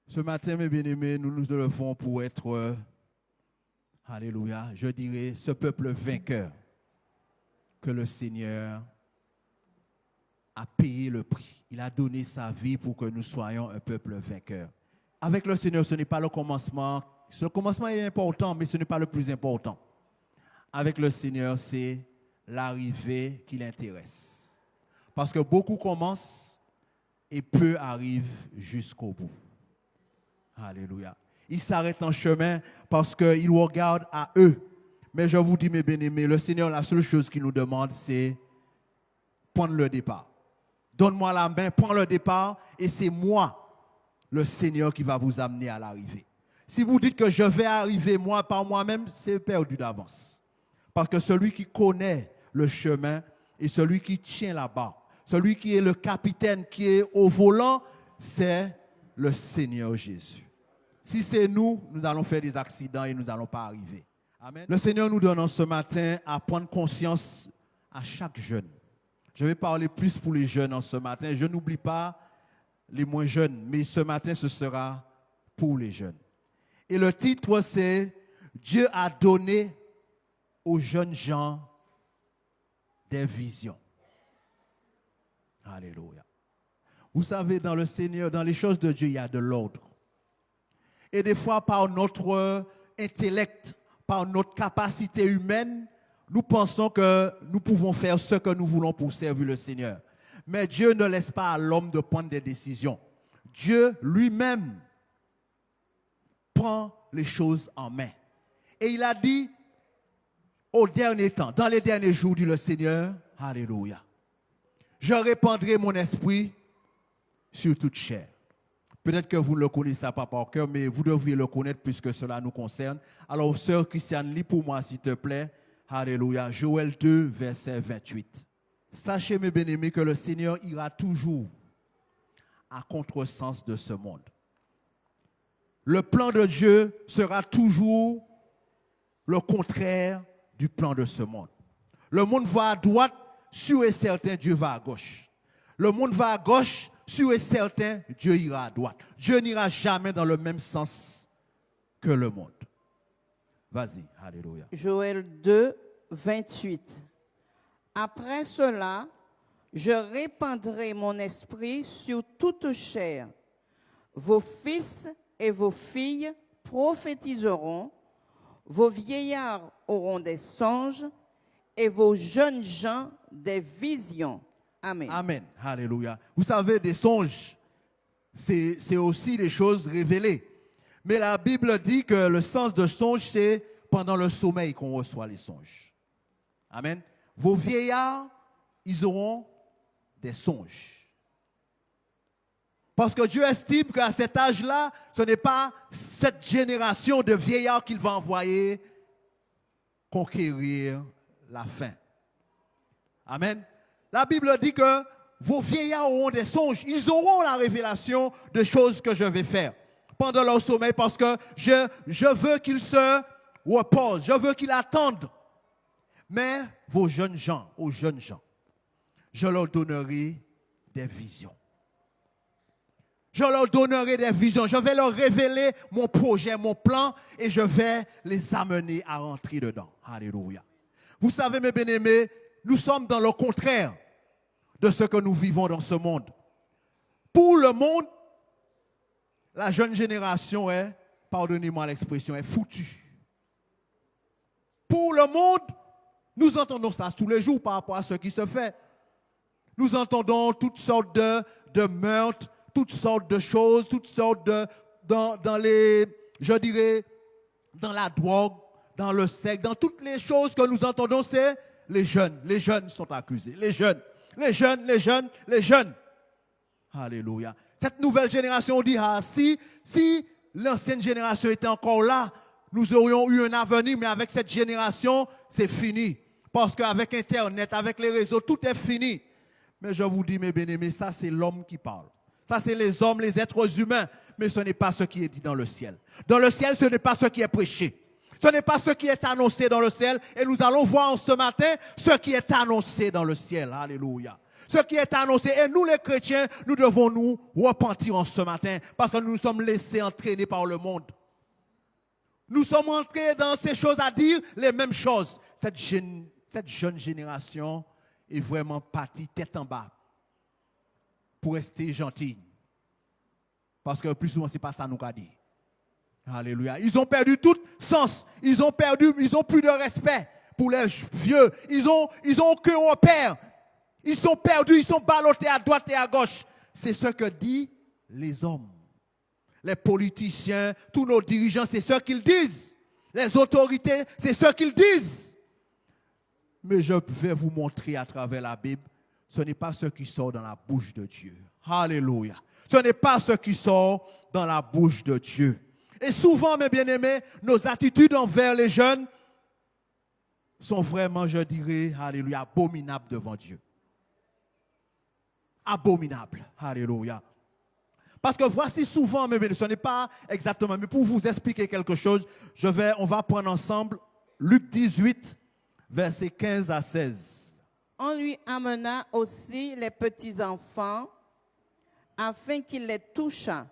Ce matin, mes bien-aimés, nous nous levons pour être, alléluia, je dirais, ce peuple vainqueur que le Seigneur a payé le prix. Il a donné sa vie pour que nous soyons un peuple vainqueur. Avec le Seigneur, ce n'est pas le commencement. Ce commencement est important, mais ce n'est pas le plus important. Avec le Seigneur, c'est l'arrivée qui l'intéresse. Parce que beaucoup commencent et peu arrivent jusqu'au bout. Alléluia. Ils s'arrêtent en chemin parce qu'ils regardent à eux. Mais je vous dis, mes bien-aimés, le Seigneur, la seule chose qu'il nous demande, c'est prendre le départ. Donne-moi la main, prends le départ, et c'est moi, le Seigneur, qui va vous amener à l'arrivée. Si vous dites que je vais arriver moi par moi-même, c'est perdu d'avance. Parce que celui qui connaît le chemin et celui qui tient là-bas, celui qui est le capitaine, qui est au volant, c'est le Seigneur Jésus. Si c'est nous, nous allons faire des accidents et nous n'allons pas arriver. Amen. Le Seigneur nous donne ce matin à prendre conscience à chaque jeune. Je vais parler plus pour les jeunes en ce matin. Je n'oublie pas les moins jeunes, mais ce matin, ce sera pour les jeunes. Et le titre, c'est « Dieu a donné aux jeunes gens des visions ». Alléluia. Vous savez, dans le Seigneur, dans les choses de Dieu, il y a de l'ordre. Et des fois, par notre intellect, par notre capacité humaine, nous pensons que nous pouvons faire ce que nous voulons pour servir le Seigneur. Mais Dieu ne laisse pas à l'homme de prendre des décisions. Dieu lui-même prend les choses en main. Et il a dit, au dernier temps, dans les derniers jours, dit le Seigneur, alléluia, je répandrai mon esprit sur toute chair. Peut-être que vous ne le connaissez pas par cœur, mais vous devriez le connaître puisque cela nous concerne. Alors, sœur Christiane, lis pour moi, s'il te plaît. Alléluia. Joël 2, verset 28. Sachez, mes bien-aimés, que le Seigneur ira toujours à contresens de ce monde. Le plan de Dieu sera toujours le contraire du plan de ce monde. Le monde va à droite, sûr et certain, Dieu va à gauche. Le monde va à gauche, sûr et certain, Dieu ira à droite. Dieu n'ira jamais dans le même sens que le monde. Vas-y, alléluia. Joël 2, 28. Après cela, je répandrai mon esprit sur toute chair. Vos fils et vos filles prophétiseront, vos vieillards auront des songes et vos jeunes gens des visions. Amen. Amen. Alléluia. Vous savez, des songes, c'est aussi des choses révélées. Mais la Bible dit que le sens de songe, c'est pendant le sommeil qu'on reçoit les songes. Amen. Vos vieillards, ils auront des songes. Parce que Dieu estime qu'à cet âge-là, ce n'est pas cette génération de vieillards qu'il va envoyer conquérir la faim. Amen. La Bible dit que vos vieillards auront des songes. Ils auront la révélation de choses que je vais faire pendant leur sommeil parce que je veux qu'ils se reposent, je veux qu'ils attendent. Mais vos jeunes gens, aux jeunes gens, je leur donnerai des visions. Je leur donnerai des visions. Je vais leur révéler mon projet, mon plan et je vais les amener à rentrer dedans. Alléluia. Vous savez, mes bien-aimés, nous sommes dans le contraire de ce que nous vivons dans ce monde. Pour le monde, la jeune génération est, pardonnez-moi l'expression, est foutue. Pour le monde, nous entendons ça tous les jours par rapport à ce qui se fait. Nous entendons toutes sortes de meurtres, toutes sortes de choses, toutes sortes dans les, je dirais, dans la drogue, dans le sexe, dans toutes les choses que nous entendons, c'est les jeunes sont accusés. Les jeunes. Alléluia. Cette nouvelle génération, on dit, si l'ancienne génération était encore là, nous aurions eu un avenir, mais avec cette génération, c'est fini. Parce qu'avec Internet, avec les réseaux, tout est fini. Mais je vous dis, mes bien-aimés, ça c'est l'homme qui parle. Ça c'est les hommes, les êtres humains. Mais ce n'est pas ce qui est dit dans le ciel. Dans le ciel, ce n'est pas ce qui est prêché. Ce n'est pas ce qui est annoncé dans le ciel. Et nous allons voir ce matin ce qui est annoncé dans le ciel. Alléluia. Ce qui est annoncé. Et nous, les chrétiens, nous devons nous repentir en ce matin parce que nous nous sommes laissés entraîner par le monde. Nous sommes entrés dans ces choses à dire les mêmes choses. Cette jeune génération est vraiment partie tête en bas pour rester gentille. Parce que plus souvent, ce n'est pas ça nous qu'a dit. Alléluia. Ils ont perdu tout sens. Ils ont plus de respect pour les vieux. Ils ont aucun repère. Ils sont perdus, ils sont ballottés à droite et à gauche. C'est ce que disent les hommes. Les politiciens, tous nos dirigeants, c'est ce qu'ils disent. Les autorités, c'est ce qu'ils disent. Mais je vais vous montrer à travers la Bible, ce n'est pas ce qui sort dans la bouche de Dieu. Alléluia. Ce n'est pas ce qui sort dans la bouche de Dieu. Et souvent, mes bien-aimés, nos attitudes envers les jeunes sont vraiment, je dirais, alléluia, abominables devant Dieu. Abominables. Alléluia. Parce que voici souvent, mes bien-aimés, ce n'est pas exactement, mais pour vous expliquer quelque chose, on va prendre ensemble Luc 18, versets 15 à 16. On lui amena aussi les petits-enfants afin qu'il les touchât.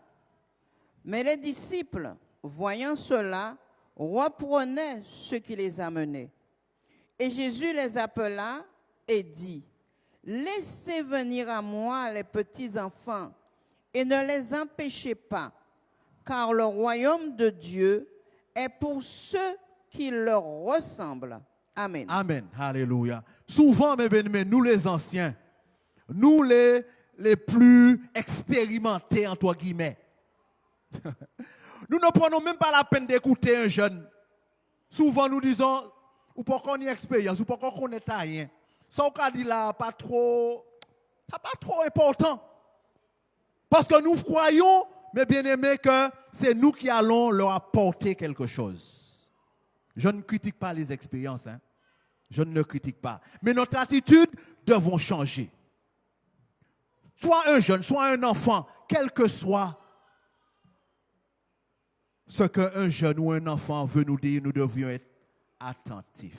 Mais les disciples, voyant cela, reprenaient ceux qui les amenaient. Et Jésus les appela et dit, « Laissez venir à moi les petits-enfants et ne les empêchez pas, car le royaume de Dieu est pour ceux qui leur ressemblent. » Amen. Amen. Alléluia. Souvent, mes bien-aimés, nous les anciens, nous les plus expérimentés, entre guillemets, nous ne prenons même pas la peine d'écouter un jeune. Souvent, nous disons, ou pour qu'on ait expérience, ou pour qu'on ait rien. Ça, on dit là, pas trop important. Parce que nous croyons, mes bien-aimés, que c'est nous qui allons leur apporter quelque chose. Je ne critique pas les expériences, hein. Je ne le critique pas. Mais notre attitude devons changer. Soit un jeune, soit un enfant, quel que soit ce qu'un jeune ou un enfant veut nous dire, nous devrions être attentifs.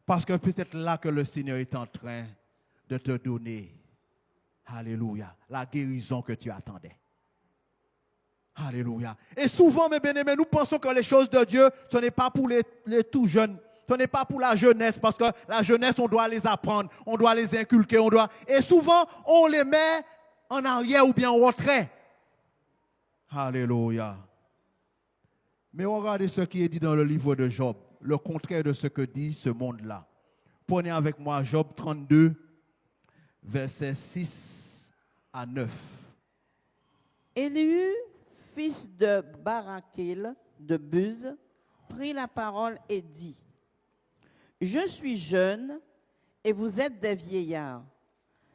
Parce que peut-être là que le Seigneur est en train de te donner, alléluia, la guérison que tu attendais. Alléluia. Et souvent, mes bien-aimés, nous pensons que les choses de Dieu, ce n'est pas pour les tout jeunes. Ce n'est pas pour la jeunesse, parce que la jeunesse, on doit les apprendre, on doit les inculquer, et souvent, on les met en arrière ou bien en retrait. Alléluia. Mais regardez ce qui est dit dans le livre de Job, le contraire de ce que dit ce monde-là. Prenez avec moi Job 32, versets 6 à 9. Élihu, fils de Barakil, de Buz, prit la parole et dit, « Je suis jeune et vous êtes des vieillards.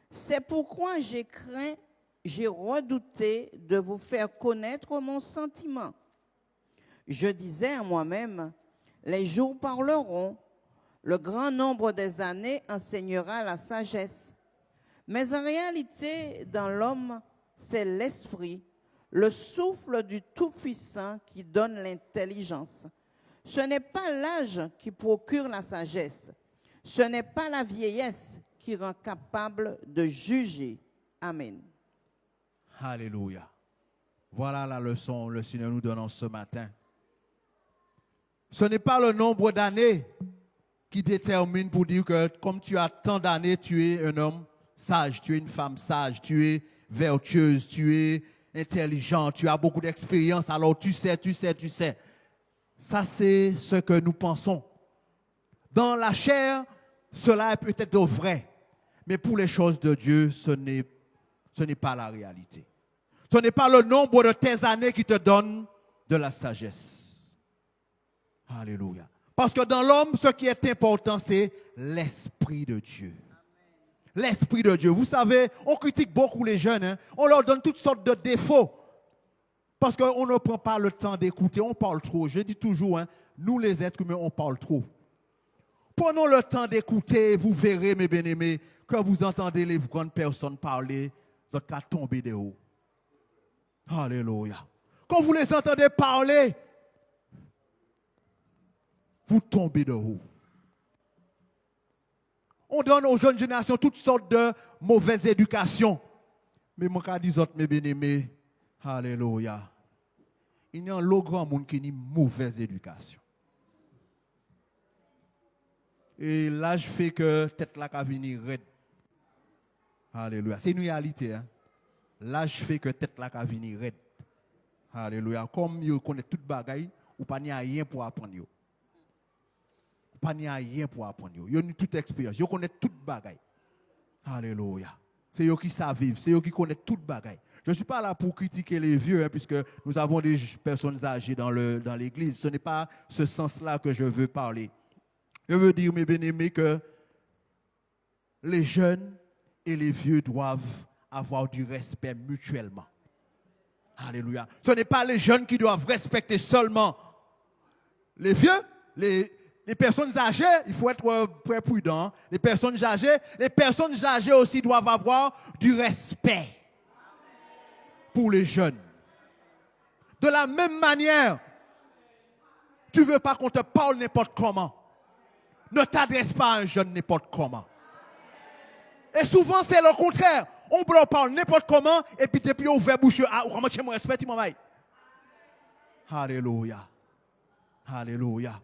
C'est pourquoi j'ai craint, j'ai redouté de vous faire connaître mon sentiment. Je disais à moi-même, les jours parleront, le grand nombre des années enseignera la sagesse. Mais en réalité, dans l'homme, c'est l'esprit, le souffle du Tout-Puissant qui donne l'intelligence. Ce n'est pas l'âge qui procure la sagesse. Ce n'est pas la vieillesse qui rend capable de juger. » Amen. Alléluia. Voilà la leçon que le Seigneur nous donne ce matin. Ce n'est pas le nombre d'années qui détermine pour dire que comme tu as tant d'années, tu es un homme sage, tu es une femme sage, tu es vertueuse, tu es intelligent, tu as beaucoup d'expérience, alors tu sais. Ça, c'est ce que nous pensons. Dans la chair, cela est peut-être vrai, mais pour les choses de Dieu, ce n'est pas la réalité. Ce n'est pas le nombre de tes années qui te donne de la sagesse. Alléluia. Parce que dans l'homme, ce qui est important, c'est l'Esprit de Dieu. L'Esprit de Dieu. Vous savez, on critique beaucoup les jeunes. Hein? On leur donne toutes sortes de défauts. Parce qu'on ne prend pas le temps d'écouter. On parle trop. Je dis toujours, hein, nous les êtres humains, on parle trop. Prenons le temps d'écouter. Vous verrez, mes bien-aimés, quand vous entendez les grandes personnes parler, vous êtes qu'à tomber de haut. Alléluia. Quand vous les entendez parler, vous tombez de haut. On donne aux jeunes générations toutes sortes de mauvaises éducations. Mais mon cas dit autres, mes bien-aimés, alléluia. Il y a un lot grand monde qui a une mauvaise éducation. Et l'âge fait que tête là va venir raide. Alléluia. C'est une réalité. Hein? L'âge fait que tête là va venir raide. Alléluia. Comme vous connaissez toute bagaille, ou pas n'y a rien pour apprendre. Pas n'y a rien pour apprendre. Vous avez toute expérience. Vous connaissez toute bagaille. Alléluia. C'est eux qui savent vivre. C'est eux qui connaissent toute bagaille. Je ne suis pas là pour critiquer les vieux, hein, puisque nous avons des personnes âgées dans l'église. Ce n'est pas ce sens-là que je veux parler. Je veux dire, mes bien-aimés, que les jeunes et les vieux doivent avoir du respect mutuellement. Alléluia. Ce n'est pas les jeunes qui doivent respecter seulement les vieux, les personnes âgées, il faut être très prudent. Les personnes âgées aussi doivent avoir du respect pour les jeunes. De la même manière, tu ne veux pas qu'on te parle n'importe comment. Ne t'adresse pas à un jeune n'importe comment. Et souvent, c'est le contraire. On leur parle n'importe comment, et puis depuis on ouvre bouche, ah, comment tu me respectes, mon mari. Alléluia. Alléluia.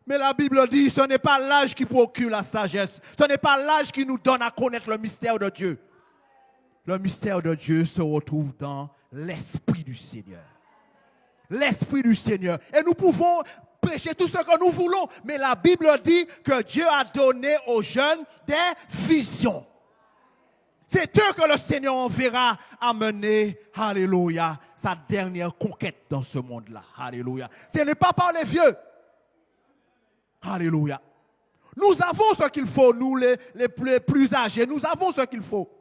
Mais la Bible dit, ce n'est pas l'âge qui procure la sagesse. Ce n'est pas l'âge qui nous donne à connaître le mystère de Dieu. Le mystère de Dieu se retrouve dans l'Esprit du Seigneur. L'Esprit du Seigneur. Et nous pouvons prêcher tout ce que nous voulons, mais la Bible dit que Dieu a donné aux jeunes des visions. C'est eux que le Seigneur enverra à mener, alléluia, sa dernière conquête dans ce monde-là. Alléluia. Ce n'est pas par les vieux. Alléluia. Nous avons ce qu'il faut, nous les plus âgés, nous avons ce qu'il faut.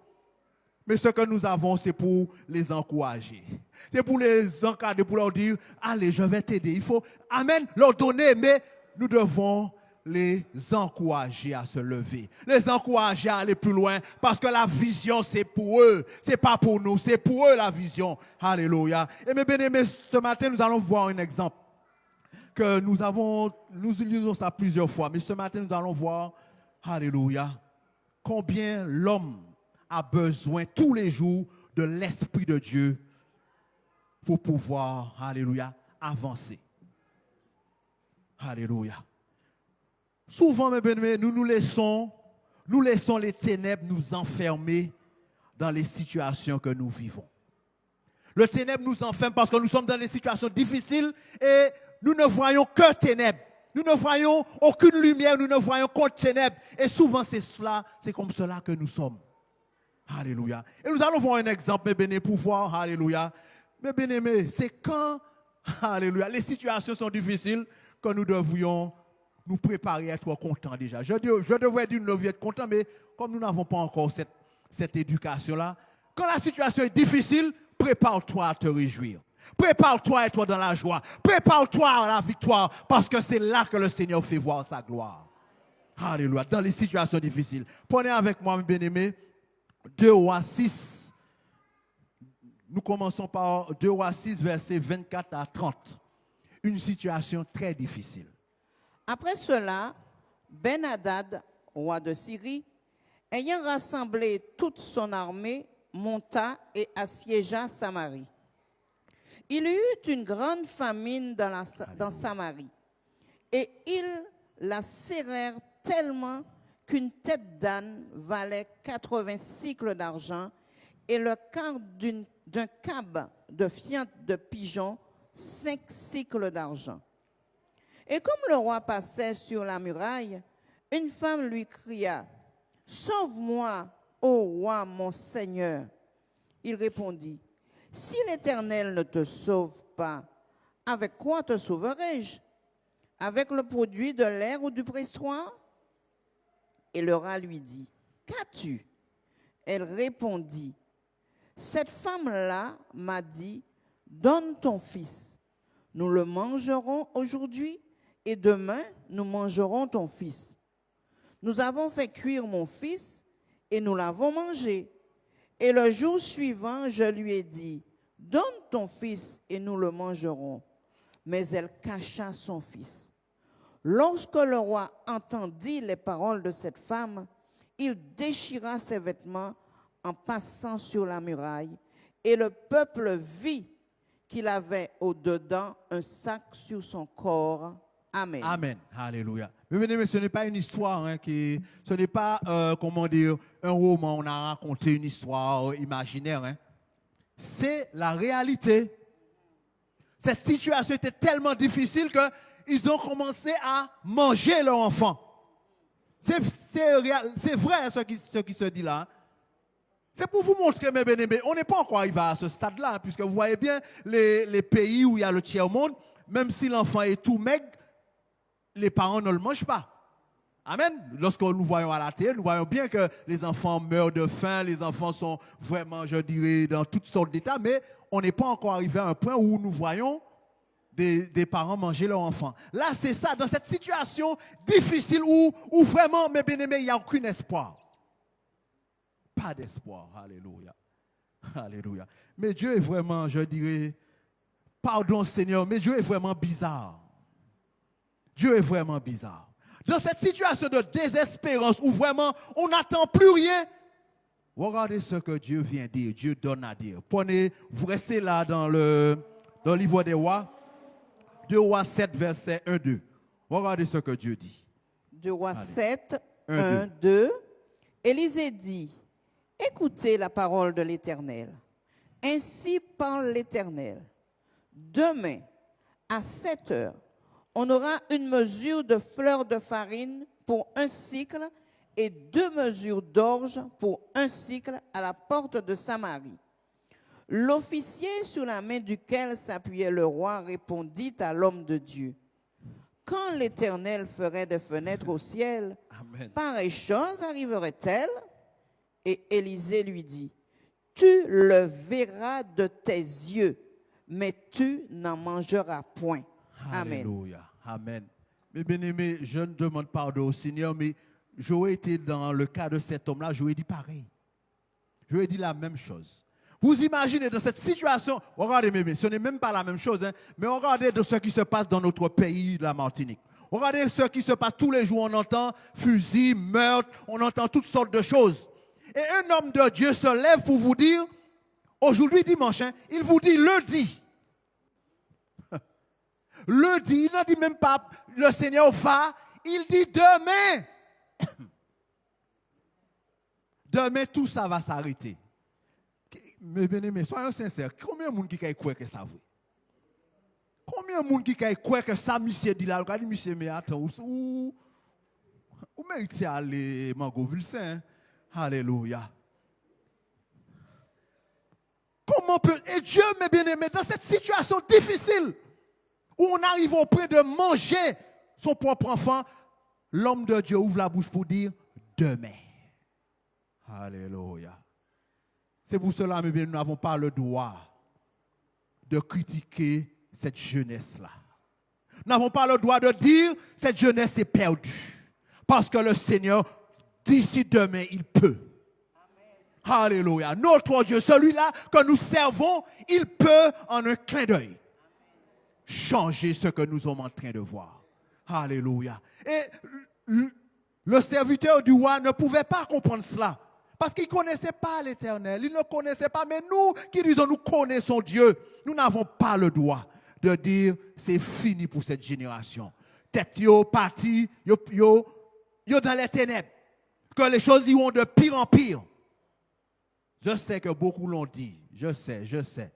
Mais ce que nous avons, c'est pour les encourager. C'est pour les encadrer, pour leur dire, allez, je vais t'aider. Il faut, amen, leur donner, mais nous devons les encourager à se lever. Les encourager à aller plus loin, parce que la vision, c'est pour eux. C'est pas pour nous, c'est pour eux la vision. Alléluia. Et mes bien-aimés, ce matin, nous allons voir un exemple que nous utilisons ça plusieurs fois. Mais ce matin, nous allons voir, alléluia, combien l'homme a besoin tous les jours de l'Esprit de Dieu pour pouvoir, alléluia, avancer. Alléluia. Souvent, mes bien-aimés, nous laissons les ténèbres nous enfermer dans les situations que nous vivons. Le ténèbre nous enferme parce que nous sommes dans des situations difficiles et nous ne voyons que ténèbres. Nous ne voyons aucune lumière, nous ne voyons que ténèbres. Et souvent, c'est comme cela que nous sommes. Alléluia. Et nous allons voir un exemple, mes bien-aimés, pour voir, alléluia. Mes bien-aimés, c'est quand, alléluia, les situations sont difficiles que nous devrions nous préparer à être contents déjà. Je devrais dire nous devrions être contents, mais comme nous n'avons pas encore cette éducation-là, quand la situation est difficile, prépare-toi à te réjouir. Prépare-toi à être dans la joie. Prépare-toi à la victoire, parce que c'est là que le Seigneur fait voir sa gloire. Alléluia. Dans les situations difficiles. Prenez avec moi, mes bien-aimés, 2 Rois 6. Nous commençons par 2 Rois 6, versets 24 à 30. Une situation très difficile. Après cela, Ben-Hadad, roi de Syrie, ayant rassemblé toute son armée, monta et assiégea Samarie. Il y eut une grande famine dans Samarie, et ils la serrèrent tellement qu'une tête d'âne valait 80 cycles d'argent et le quart d'un cab de fiente de pigeon 5 cycles d'argent. Et comme le roi passait sur la muraille, une femme lui cria, « Sauve-moi, ô roi, mon Seigneur !» Il répondit, « Si l'Éternel ne te sauve pas, avec quoi te sauverai-je? Avec le produit de l'air ou du pressoir ?» Et le rat lui dit, « Qu'as-tu » Elle répondit, « Cette femme-là m'a dit, donne ton fils. Nous le mangerons aujourd'hui et demain nous mangerons ton fils. Nous avons fait cuire mon fils et nous l'avons mangé. Et le jour suivant, je lui ai dit, donne ton fils et nous le mangerons. Mais elle cacha son fils. Lorsque le roi entendit les paroles de cette femme, il déchira ses vêtements en passant sur la muraille, et le peuple vit qu'il avait au-dedans un sac sur son corps. Amen. Amen. Alléluia. Mais ce n'est pas une histoire, ce n'est pas, comment dire, un roman, on a raconté une histoire imaginaire. C'est la réalité. Cette situation était tellement difficile qu'ils ont commencé à manger leur enfant. C'est vrai ce qui se dit là. C'est pour vous montrer, mes bien-aimés, on n'est pas encore arrivé à ce stade-là, puisque vous voyez bien les pays où il y a le tiers-monde, même si l'enfant est tout maigre, les parents ne le mangent pas. Amen. Lorsque nous voyons à la télé, nous voyons bien que les enfants meurent de faim, les enfants sont vraiment, je dirais, dans toutes sortes d'états, mais on n'est pas encore arrivé à un point où nous voyons des parents manger leurs enfants. Là, c'est ça, dans cette situation difficile où vraiment, mes bien-aimés, il n'y a aucun espoir. Pas d'espoir. Alléluia. Alléluia. Mais Dieu est vraiment, je dirais, pardon Seigneur, mais Dieu est vraiment bizarre. Dieu est vraiment bizarre. Dans cette situation de désespérance où vraiment on n'attend plus rien, regardez ce que Dieu vient dire, Dieu donne à dire. Prenez, vous restez là dans le livre des rois, 2 rois 7, verset 1-2. Regardez ce que Dieu dit. 2 rois 7, 1-2. Élisée dit, écoutez la parole de l'Éternel. Ainsi parle l'Éternel. Demain, à 7 heures, on aura une mesure de fleur de farine pour 1 sicle et 2 mesures d'orge pour 1 sicle à la porte de Samarie. L'officier sur la main duquel s'appuyait le roi répondit à l'homme de Dieu. Quand l'Éternel ferait des fenêtres au ciel, Amen. Pareille chose arriverait-elle? Et Élisée lui dit, tu le verras de tes yeux, mais tu n'en mangeras point. Amen. Alléluia. Amen. Mes bien-aimés, je ne demande pardon au Seigneur, mais j'aurais été dans le cas de cet homme-là, j'aurais dit pareil. J'aurais dit la même chose. Vous imaginez dans cette situation, regardez mes amis, ce n'est même pas la même chose, mais regardez de ce qui se passe dans notre pays, la Martinique. Regardez ce qui se passe tous les jours, on entend fusil, meurtre, on entend toutes sortes de choses. Et un homme de Dieu se lève pour vous dire, aujourd'hui dimanche, il vous dit lundi. Lundi, il ne dit même pas le Seigneur va, il dit demain. Demain, tout ça va s'arrêter. Mais bien aimés, soyons sincères, combien de monde qui croit que ça vrai? Combien de monde qui croit que ça, monsieur dit là, regardez, monsieur, mais attends, où méritez aller, Mangoville Saint? Alléluia. Comment peut, et Dieu, mes bien-aimés, dans cette situation difficile, où on arrive au point de manger son propre enfant, l'homme de Dieu ouvre la bouche pour dire demain. Alléluia. C'est pour cela, mes bien, nous n'avons pas le droit de critiquer cette jeunesse-là. Nous n'avons pas le droit de dire cette jeunesse est perdue. Parce que le Seigneur, d'ici demain, il peut. Amen. Alléluia. Notre Dieu, celui-là que nous servons, il peut en un clin d'œil changer ce que nous sommes en train de voir. Alléluia. Et le serviteur du roi ne pouvait pas comprendre cela. Parce qu'il ne connaissait pas l'Éternel. Il ne connaissait pas. Mais nous qui disons nous connaissons Dieu, nous n'avons pas le droit de dire c'est fini pour cette génération. Tête yo parti, yo dans les ténèbres. Que les choses iront de pire en pire. Je sais que beaucoup l'ont dit. Je sais.